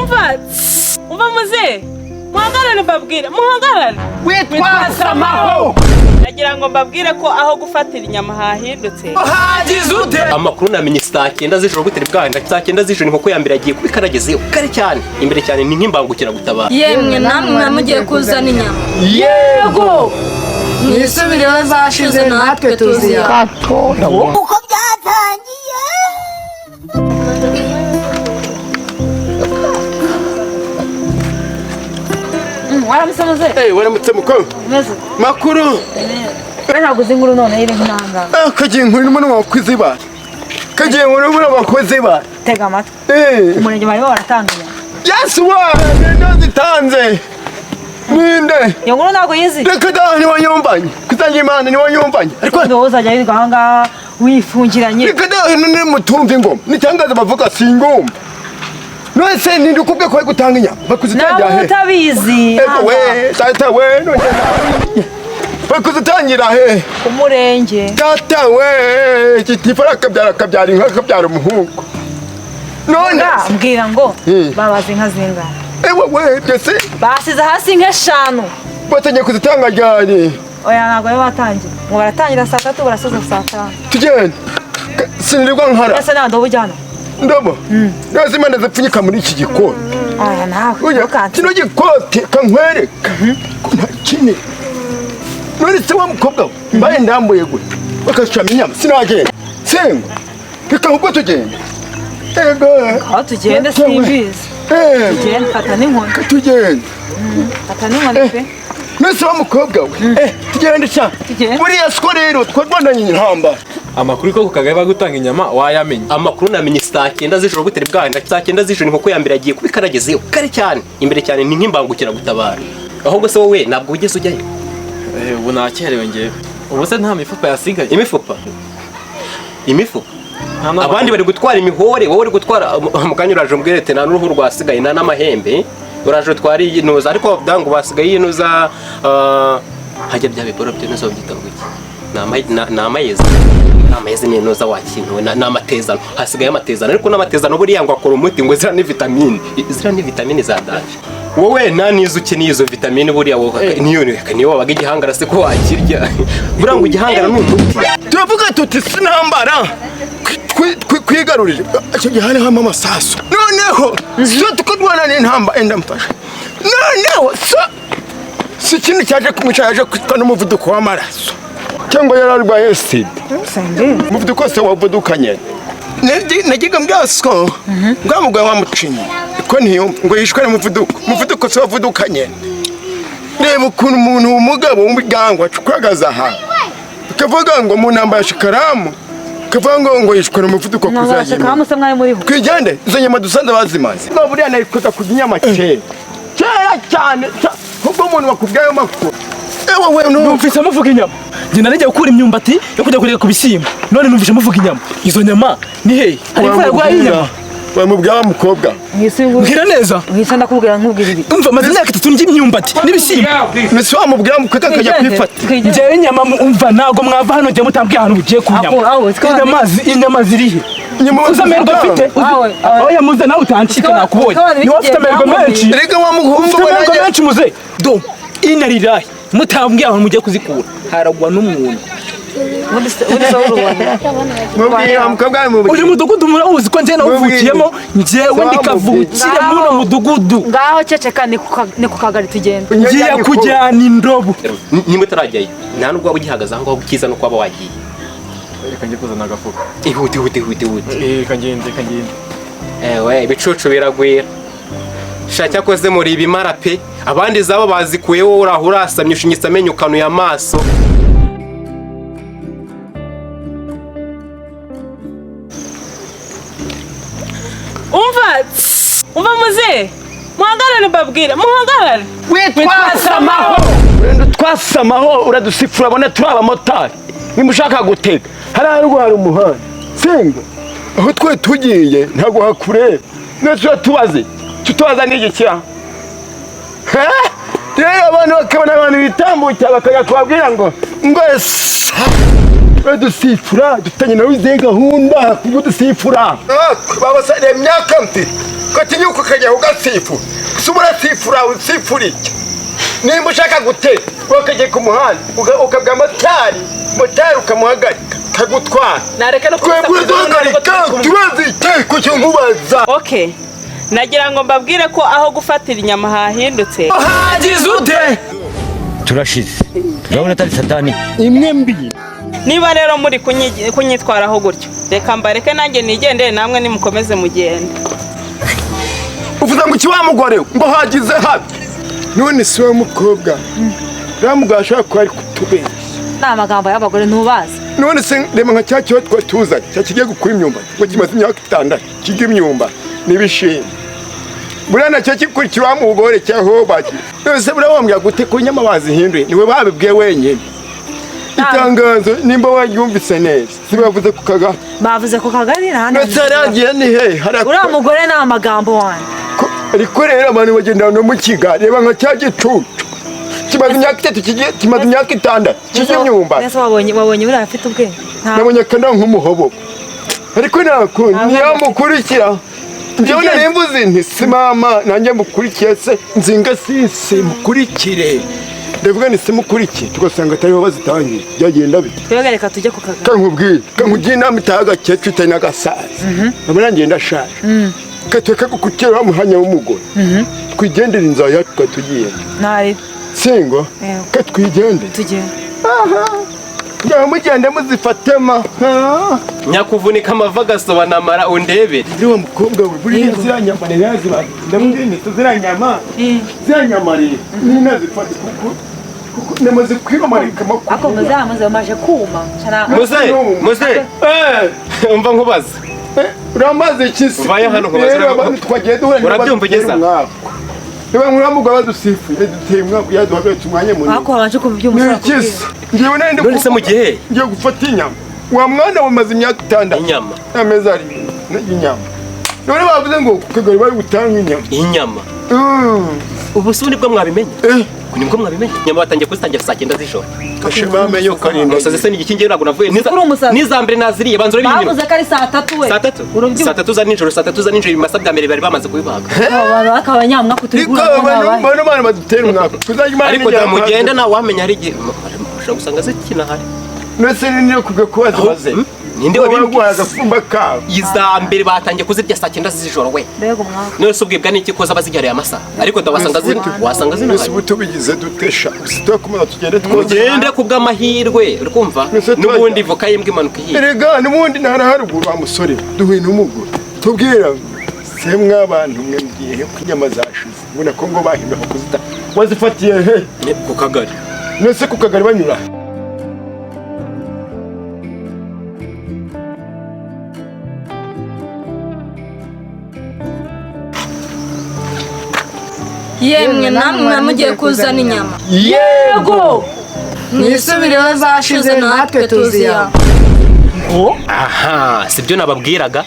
umva muze muhagarare mbabwire muhagarare witwa Samaho nagira ngo mbabwire ko aho gufatira inyama hahindutse hagize ute amakuru namenye saa 9 z'ijoro gutera bwanda saa 9 z'ijoro inkoko ya mbere yagiye kubikaragezeyo kare cyane imbere cyane ni nk'imbangukira gutabara yemwe namwe mugiye kuzana inyama yego mwisubireho zashize natwe tuziya uko byatangiye waramutse muze waramutse mukuru makuru ntabwo uzi inkuru none iri nk'intanga kagiye inkuru n'umuntu wakwiziba kagiye inkuru n'umuntu wakwiziba tega amatwi umurenge barimo baratanganya yesu ninde zitanze ninde iyo nkuru ntabwo yizi reka da niwanyumbanye kutangira imana niwanyumbanye ariko ndo uzajya yirirwa aha ngaha wifungiranye reka da none mutumva ingoma nitangaza bavuga si ingoma none se ninde ukubwe ko gutanga inyama bakuzitangira he nawe utabizi we tata we none bakuzitangira he umurenge tata we kitifara kabyara inka kabyara umuhungu none mbwira ngo babaze inka zingana we byose basize hasi nk'eshanu batangiye kuzitanga ryari oya ntabwo bari batangira ngo baratangira saa 3 barasoza saa 5 tugende sinirirwa nkara ese nta ndobo ujyana ndobo nazi imana zipfunyika muri iki gikoni aya nawe kino gikote kankwereka nta kine none se wa mukobwa we mbaye ndambuye gute bakashama inyama sinagenda sengo reka ahubwo tugende ego aho tugende simbizi tugende fata n'inkoni tugende fata n'inkoni pe nese wa mukobwa we tugende cyane buriya siko rero twarwananye intambara amakuru ko kukagaye bagutanga inyama wayamenye amakuru namenye saa 9 z'ijoro gutera bwanda saa 9 z'ijoro inkoko ya mbere yagiye kubikaragezeyo kare cyane imbere cyane ni nk'imbangukira gutabara ahubwo se wowe ntabwo ugeze ujyayo ubu nakerewe ngewe ubu se nta mifupa yasigaye imifupa abandi bari gutwara imihore wowe uri gutwara mukanya uraje umbwirete nta n'uruhu rwasigaye nta n'amahembe uraje utwara iyinuza ariko bavuga ngo basigaye iyinuza hajya bya biboro byo neza byita ngo ni amayezi n'inuza wakintuwe ni amatezano hasigaye amatezano ariko n'amatezano buriya ngo akora umuti ngo zira ni vitamini za daje wowe nta nizo ukeneye izo vitamini buriya niyo wabaga igihangara se ko wakirya buriya ngo igihangara ni umuti turavuga tuti sinambara kwigarurira icyo gihe hariho amasasu noneho so tukadwana n'intamba enda mfasha noneho si ikintu cyaje kumwica yaje kwitwa n'umuvuduko w'amaraso cyangwa yararwaye sida umuvuduko se wavudukanye nagiga mbyasko bwamugwaye wamucinye ko ntiyumva ngo yishwe n'umuvuduko se wavudukanye reba ukuntu umuntu w'umugabo w'umugangwa acukuragaza aha ukavuga ngo mu ntamba ya shikaramu kavango ngo yishwe n'umuvuduko kuzagenda kwijyande izo nyama dusanze bazimaze buriya narikoza kurya inyama kera cyane ubwo umuntu bakubwayo makuru ewe numvise muvuga inyama njye narijya gukura imyumbati yo kujya kureka ku bishyimbo none numvise muvuga inyama izo nyama ni hehe hari ko yarwaye inyama bamubwira mukobwa mbwira neza uhise ndakubwira nkubwira ibi umva maze imyaka 3 ndya imyumbati n'ibishyimbo nese wamubwira mukobwa akajya kwifata njyewe inyama umva ntago mwava hano njye mutambwiye ahantu ugiye ku nyama inyama zirihe uza amerwe mfite oya muze nawe utancika nakubonye niwe ufite amerwe menshi rega wamuhumva amerwe menshi muze do inarirahi mutambwiye ahantu mugiye kuzikura haragwa n'umuntu uyu mudugudu murawuzi ko njye nawuvukiyemo njyewe ndikavukira muri uno mudugudu ngaho ceceka ni ku kagari tugenda ngiye kujyana indobo nimba utarajyayo nta nubwo waba ugihagaze aho ngaho ukiza no kuba wagiye reka njye kuzana agafuka ihute reka ngende ewe ibicucu biragwira shaka yakoze muri ibimara pe abandi zaba bazikuye wowe uraho urasamye ushinyitse amenyo ukanuye amaso umva muze muhagarare mbabwire muhagarare witwa Samaho uradusifura abona turi abamotari nimushaka gutega hariya hari umuhanda singa aho twe tugiye ntabwo hakureba nese tubaza n'igikira rero abantu bakabona abantu bitambukira bakajya kubabwira ngo esa badusifura dutanye nawe izihe gahunda kubwo dusifura babasariye imyaka mfite ukatinyuka ukajya ugasifura gusa urasifura usifura iki nimba ushaka guteka wakajya ku muhanda ukabwa motari ukamuhagarika kagutwara nareke no duhagarika tubaze iteko cyo nkubaza. Okay, nagira ngo mbabwire ko aho gufatira inyama hahindutse. hagize ute turashize urabona atari satani imwe mbi. Niba rero muri kunyitwaraho gutyo reka mbareke nanjye nigendere namwe nimukomeze mugende. Uvuze ngo iki wa mugore ngo hagize habi none si we mukobwa ramugashaka ko ari kutubeshya n'amagambo y'abagore ntubazi none se rema nka cya kiba twatuzanye cya kigiye gukura imyumbati ngo kimaze imyaka 6 kiga imyumbati n'ibishimbo buriya nacyo kikurikira wa mugore cyaho baki nose buriya wambwira gute ko inyama bazihinduye niwe babibwiye wenyine. Itangazo nimba wayumvise neza sibavuze ku kagari bavuze ku kagari nta nataragiye ni he uriya mugore ni amagambo wanjye ariko rero abantu bagenda no mu Kigali reba nka cya gicucu kimaze imyaka 3 kimaze imyaka 6 kiga imyumbati nese wabonye buriya afite ubwenge nabonye kana nk'umuhobo ariko nako ntiyamukurikira njyewe narimbuze nti si mama nanjye mukurikiye se nzinga sisi mukurikire ndavuga ni se mukurikiye tugasanga atariho bazitangiye byagenda bite twebwe reka tujye ku kagari kankubwire kankugiye inama itaga cyecu itari n'agasaza nabona ngenda ashaje katweka gukukira wa muhanya w'umugore twigendera inzara yacu tugiye ntari singo katwigende tugende ngaho mugende muzifatema nyakuvunika amava agasobanamara undebere ndiwa mukobwa we buriya ziranyama ntiyazibaye ndamubwira ziranyama ziranyamarira ninazifata kuko namaze kwibamarika amakuru ako muzamaze bamaje kuma muze umva nkubaza uramaze iki vaye hano nkubaza rero abantu twagiye duhura urabyumva ugeza niba nkuramuga badusifuye duteye umwaka yaduhagaritse umwanya munini ako wabanje kubyumva ngewe nende none se mu gihe ngiye gufata inyama wa mwana wamaze imyaka 6 inyama amezi ari inyama none bavuze ngo ku kagari bari gutanga inyama ubu si nibwo mwabimenye nibwo mwabimenye inyama batangiye kuzitangira saa 9 z'ijoro kashe bamenye ukarinda gusa se n'iki ngero ntabwo navuye nizambere naziriye banzura ibintu bavuze ko ari saa 3 we saa 3 za nijoro saa 3 za nijoro imasa bya mbere bari bamaze kubibaga akabanyamwa kuturigura bano bana badutera umwaka kuzajya ariko ndamugenda nawe wamenya ari igihe ushobora gusanga zikina hari nese niyo kubwe kubaza baze ninde wabibwiye agafumba kawe izambere batangiye kuzirya saa 9 z'ijoro we none se ubwibwa n'iki koza bazigereye amasaha ariko ndabasanga wasanga zina nese butubigize dutesha usitwa kumara tugende twogende kubw'amahirwe urumva n'ubundi voka yimbwa imanuka iyi erega n'ubundi ntara haruguru wa musore duhuye n'umugore tubwira se mw'abantu mwe mgiye kunyama zashize ubona ko ngo bahimba kuzita wazifatiye he ku kagari nese ku kagari banyura yemwe namwe mugiye kuzana inyama yego mwisubireho zashize natwe tuziya aha sibyo nababwiraga